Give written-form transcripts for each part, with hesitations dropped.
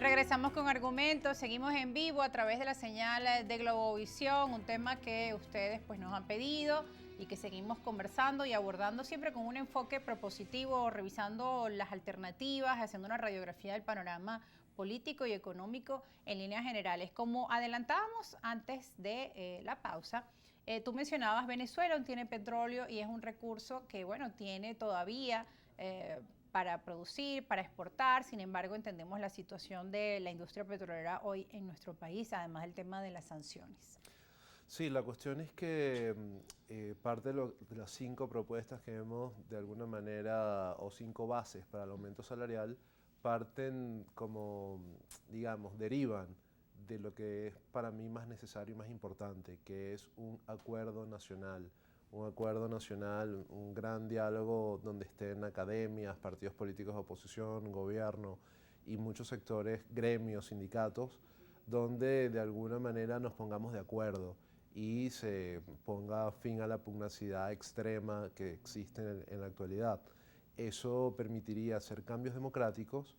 Regresamos con argumentos, seguimos en vivo a través de la señal de Globovisión, un tema que ustedes pues nos han pedido y que seguimos conversando y abordando siempre con un enfoque propositivo, revisando las alternativas, haciendo una radiografía del panorama político y económico en líneas generales. Como adelantábamos antes de la pausa, tú mencionabas Venezuela, tiene petróleo y es un recurso que, bueno, tiene todavía para producir, para exportar. Sin embargo, entendemos la situación de la industria petrolera hoy en nuestro país, además del tema de las sanciones. Sí, la cuestión es que parte de las 5 propuestas que hemos de alguna manera, o 5 bases para el aumento salarial, parten como, digamos, derivan de lo que es para mí más necesario y más importante, que es un acuerdo nacional. Un acuerdo nacional, un gran diálogo donde estén academias, partidos políticos de oposición, gobierno y muchos sectores, gremios, sindicatos, donde de alguna manera nos pongamos de acuerdo y se ponga fin a la pugnacidad extrema que existe en la actualidad. Eso permitiría hacer cambios democráticos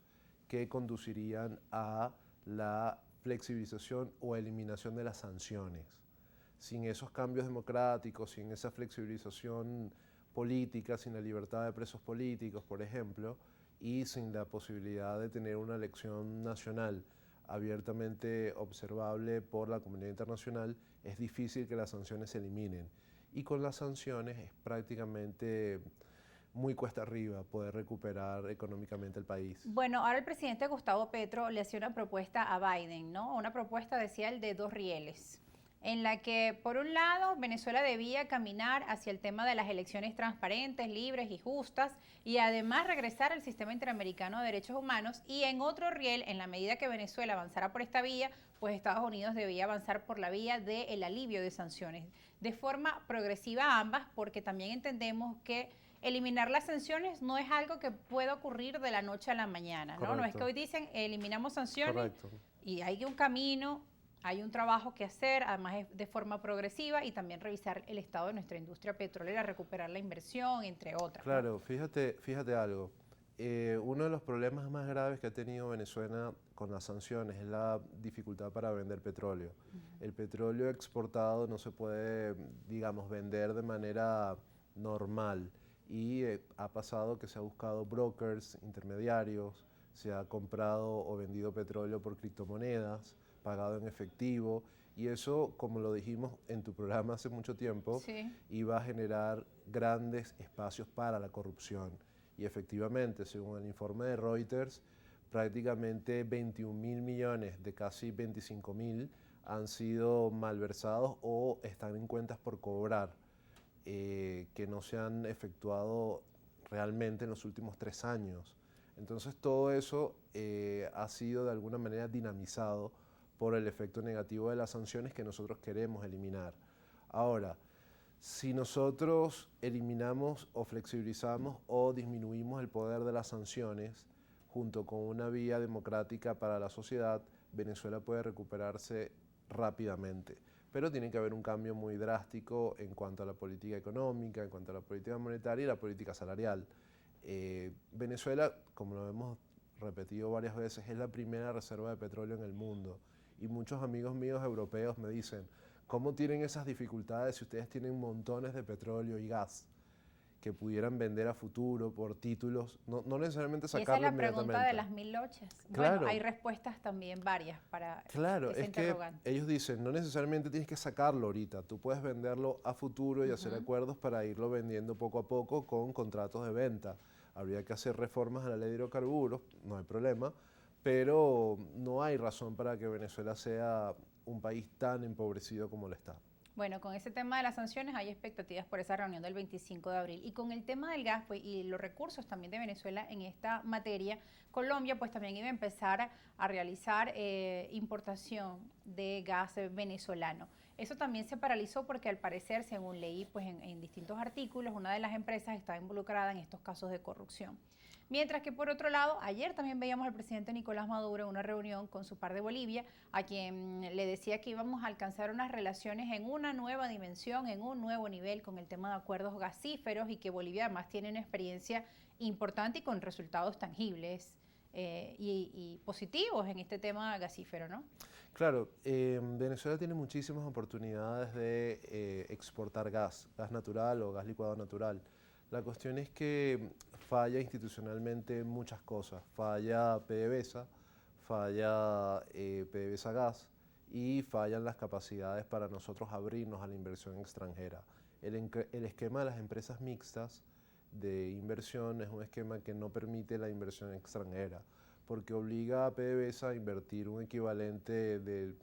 que conducirían a la flexibilización o eliminación de las sanciones. Sin esos cambios democráticos, sin esa flexibilización política, sin la libertad de presos políticos, por ejemplo, y sin la posibilidad de tener una elección nacional abiertamente observable por la comunidad internacional, es difícil que las sanciones se eliminen. Y con las sanciones es prácticamente muy cuesta arriba poder recuperar económicamente el país. Bueno, ahora el presidente Gustavo Petro le hacía una propuesta a Biden, ¿no? Una propuesta, decía él, de 2 rieles, en la que, por un lado, Venezuela debía caminar hacia el tema de las elecciones transparentes, libres y justas, y además regresar al sistema interamericano de derechos humanos, y en otro riel, en la medida que Venezuela avanzara por esta vía, pues Estados Unidos debía avanzar por la vía del alivio de sanciones, de forma progresiva ambas, porque también entendemos que eliminar las sanciones no es algo que pueda ocurrir de la noche a la mañana, ¿no? No es que Correcto. hoy dicen eliminamos sanciones Correcto. y hay un camino, hay un trabajo que hacer, además es de forma progresiva, y también revisar el estado de nuestra industria petrolera, recuperar la inversión, entre otras, ¿no? Claro, fíjate algo. Uno de los problemas más graves que ha tenido Venezuela con las sanciones es la dificultad para vender petróleo. El petróleo exportado no se puede, digamos, vender de manera normal y ha pasado que se ha buscado brokers, intermediarios, se ha comprado o vendido petróleo por criptomonedas, pagado en efectivo, y eso, como lo dijimos en tu programa hace mucho tiempo, Sí. iba a generar grandes espacios para la corrupción. Y efectivamente, según el informe de Reuters, prácticamente 21.000 millones de casi 25.000 han sido malversados o están en cuentas por cobrar, que no se han efectuado realmente en los últimos 3 años. Entonces todo eso ha sido de alguna manera dinamizado por el efecto negativo de las sanciones que nosotros queremos eliminar. Ahora, si nosotros eliminamos o flexibilizamos o disminuimos el poder de las sanciones, junto con una vía democrática para la sociedad, Venezuela puede recuperarse rápidamente. Pero tiene que haber un cambio muy drástico en cuanto a la política económica, en cuanto a la política monetaria y la política salarial. Venezuela, como lo hemos repetido varias veces, es la primera reserva de petróleo en el mundo. Y muchos amigos míos europeos me dicen, ¿cómo tienen esas dificultades si ustedes tienen montones de petróleo y gas que pudieran vender a futuro por títulos? No necesariamente Y esa es sacarlo la pregunta de inmediatamente. las 1000 lochas. Bueno, hay Claro, respuestas también varias para claro, esa es que interrogante. ellos dicen, no necesariamente tienes que sacarlo ahorita, tú puedes venderlo a futuro y hacer acuerdos para irlo vendiendo poco a poco con contratos de venta. Habría que hacer reformas a la ley de hidrocarburos, no hay problema, pero no hay razón para que Venezuela sea un país tan empobrecido como lo está. Bueno, con ese tema de las sanciones hay expectativas por esa reunión del 25 de abril. Y con el tema del gas pues, y los recursos también de Venezuela en esta materia, Colombia pues también iba a empezar a realizar importación de gas venezolano. Eso también se paralizó porque al parecer, según leí pues en distintos artículos, una de las empresas está involucrada en estos casos de corrupción. Mientras que por otro lado, ayer también veíamos al presidente Nicolás Maduro en una reunión con su par de Bolivia, a quien le decía que íbamos a alcanzar unas relaciones en una nueva dimensión, en un nuevo nivel con el tema de acuerdos gasíferos, y que Bolivia además tiene una experiencia importante y con resultados tangibles y positivos en este tema gasífero, ¿no? Claro, Venezuela tiene muchísimas oportunidades de exportar gas natural o gas licuado natural. La cuestión es que falla institucionalmente muchas cosas. Falla PDVSA, falla PDVSA Gas y fallan las capacidades para nosotros abrirnos a la inversión extranjera. El esquema de las empresas mixtas de inversión es un esquema que no permite la inversión extranjera, porque obliga a PDVSA a invertir un equivalente de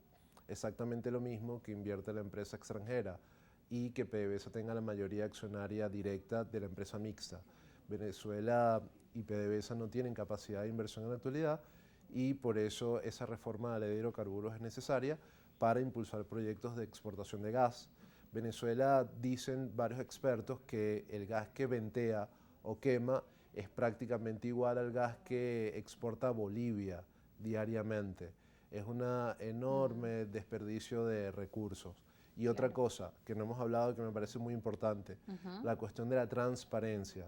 exactamente lo mismo que invierte la empresa extranjera y que PDVSA tenga la mayoría accionaria directa de la empresa mixta. Venezuela y PDVSA no tienen capacidad de inversión en la actualidad y por eso esa reforma de la ley de hidrocarburos es necesaria para impulsar proyectos de exportación de gas. Venezuela, dicen varios expertos, que el gas que ventea o quema es prácticamente igual al gas que exporta Bolivia diariamente. Es un enorme desperdicio de recursos. Y otra cosa que no hemos hablado que me parece muy importante, la cuestión de la transparencia.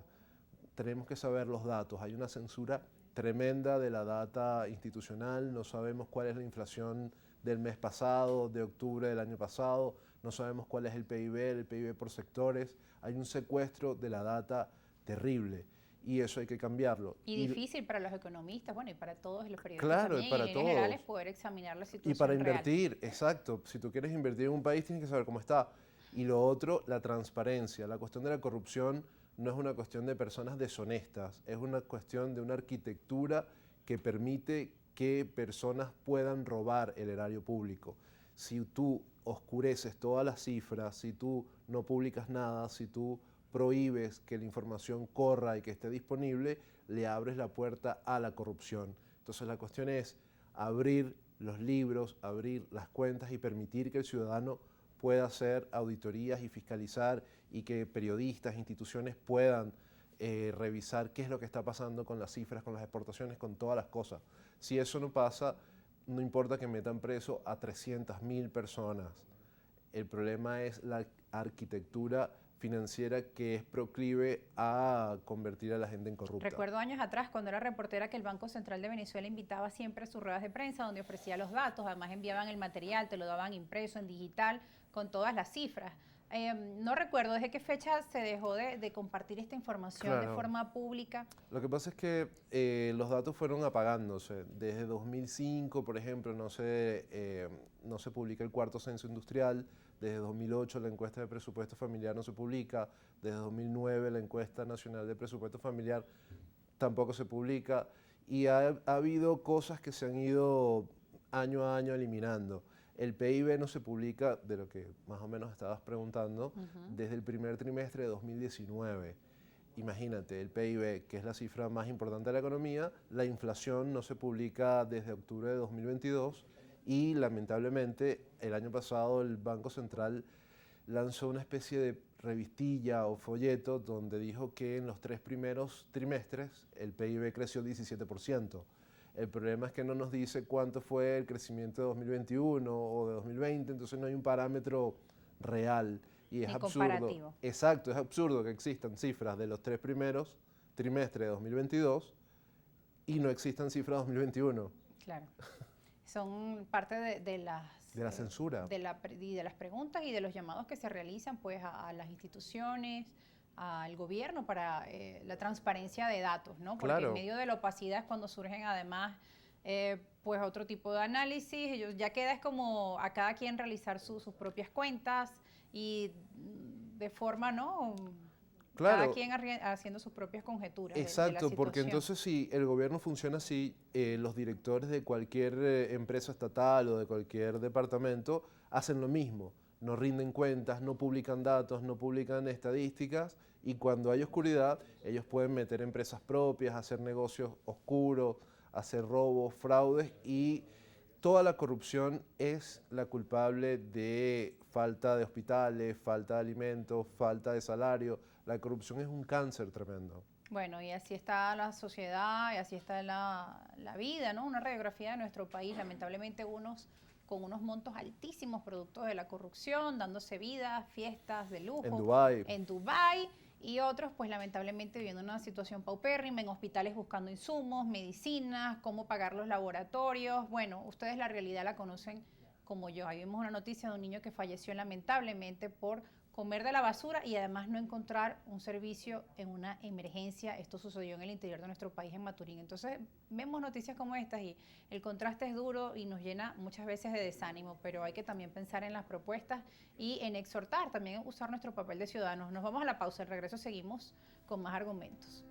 Tenemos que saber los datos. Hay una censura tremenda de la data institucional, no sabemos cuál es la inflación del mes pasado, de octubre del año pasado, no sabemos cuál es el PIB por sectores. Hay un secuestro de la data terrible y eso hay que cambiarlo. Y difícil para los economistas, bueno, y para todos los periodistas claro, también, para en líneas generales, poder examinar la situación y para real. invertir, exacto. Si tú quieres invertir en un país, tienes que saber cómo está. Y lo otro, la transparencia. La cuestión de la corrupción no es una cuestión de personas deshonestas, es una cuestión de una arquitectura que permite que personas puedan robar el erario público. Si tú oscureces todas las cifras, si tú no publicas nada, si tú prohíbes que la información corra y que esté disponible, le abres la puerta a la corrupción. Entonces la cuestión es abrir los libros, abrir las cuentas y permitir que el ciudadano pueda hacer auditorías y fiscalizar y que periodistas, instituciones puedan revisar qué es lo que está pasando con las cifras, con las exportaciones, con todas las cosas. Si eso no pasa, no importa que metan preso a 300.000 personas. El problema es la arquitectura financiera que es proclive a convertir a la gente en corrupta. Recuerdo años atrás, cuando era reportera, que el Banco Central de Venezuela invitaba siempre a sus ruedas de prensa donde ofrecía los datos, además enviaban el material, te lo daban impreso en digital con todas las cifras. No recuerdo desde qué fecha se dejó de compartir esta información de forma pública. Lo que pasa es que los datos fueron apagándose. Desde 2005, por ejemplo, no se publica el cuarto censo industrial. Desde 2008 la encuesta de presupuesto familiar no se publica. Desde 2009 la encuesta nacional de presupuesto familiar tampoco se publica. Y ha habido cosas que se han ido año a año eliminando. El PIB no se publica, de lo que más o menos estabas preguntando, desde el primer trimestre de 2019. Imagínate, el PIB, que es la cifra más importante de la economía, la inflación no se publica desde octubre de 2022 y lamentablemente el año pasado el Banco Central lanzó una especie de revistilla o folleto donde dijo que en los 3 primeros trimestres el PIB creció 17%. El problema es que no nos dice cuánto fue el crecimiento de 2021 o de 2020, entonces no hay un parámetro real y es absurdo. Comparativo. Exacto, es absurdo que existan cifras de los 3 primeros trimestres de 2022 y no existan cifras de 2021. Claro. Son parte de la censura. De las preguntas y de los llamados que se realizan pues a las instituciones, al gobierno para la transparencia de datos, ¿no? Porque en medio de la opacidad es cuando surgen además pues otro tipo de análisis. Ellos ya queda es como a cada quien realizar sus propias cuentas y de forma, ¿no? Claro. Cada quien haciendo sus propias conjeturas. Exacto, de la porque entonces si el gobierno funciona así, los directores de cualquier empresa estatal o de cualquier departamento hacen lo mismo. No rinden cuentas, no publican datos, no publican estadísticas y cuando hay oscuridad ellos pueden meter empresas propias, hacer negocios oscuros, hacer robos, fraudes y toda la corrupción es la culpable de falta de hospitales, falta de alimentos, falta de salario. La corrupción es un cáncer tremendo. Bueno, y así está la sociedad y así está la vida, ¿no? Una radiografía de nuestro país, lamentablemente con unos montos altísimos productos de la corrupción, dándose vidas, fiestas de lujo. En Dubái. En Dubái y otros pues lamentablemente viviendo una situación paupérrima, en hospitales buscando insumos, medicinas, cómo pagar los laboratorios. Bueno, ustedes la realidad la conocen como yo. Ahí vimos una noticia de un niño que falleció lamentablemente por comer de la basura y además no encontrar un servicio en una emergencia. Esto sucedió en el interior de nuestro país, en Maturín. Entonces vemos noticias como estas y el contraste es duro y nos llena muchas veces de desánimo, pero hay que también pensar en las propuestas y en exhortar, también usar nuestro papel de ciudadanos. Nos vamos a la pausa, al regreso seguimos con más argumentos.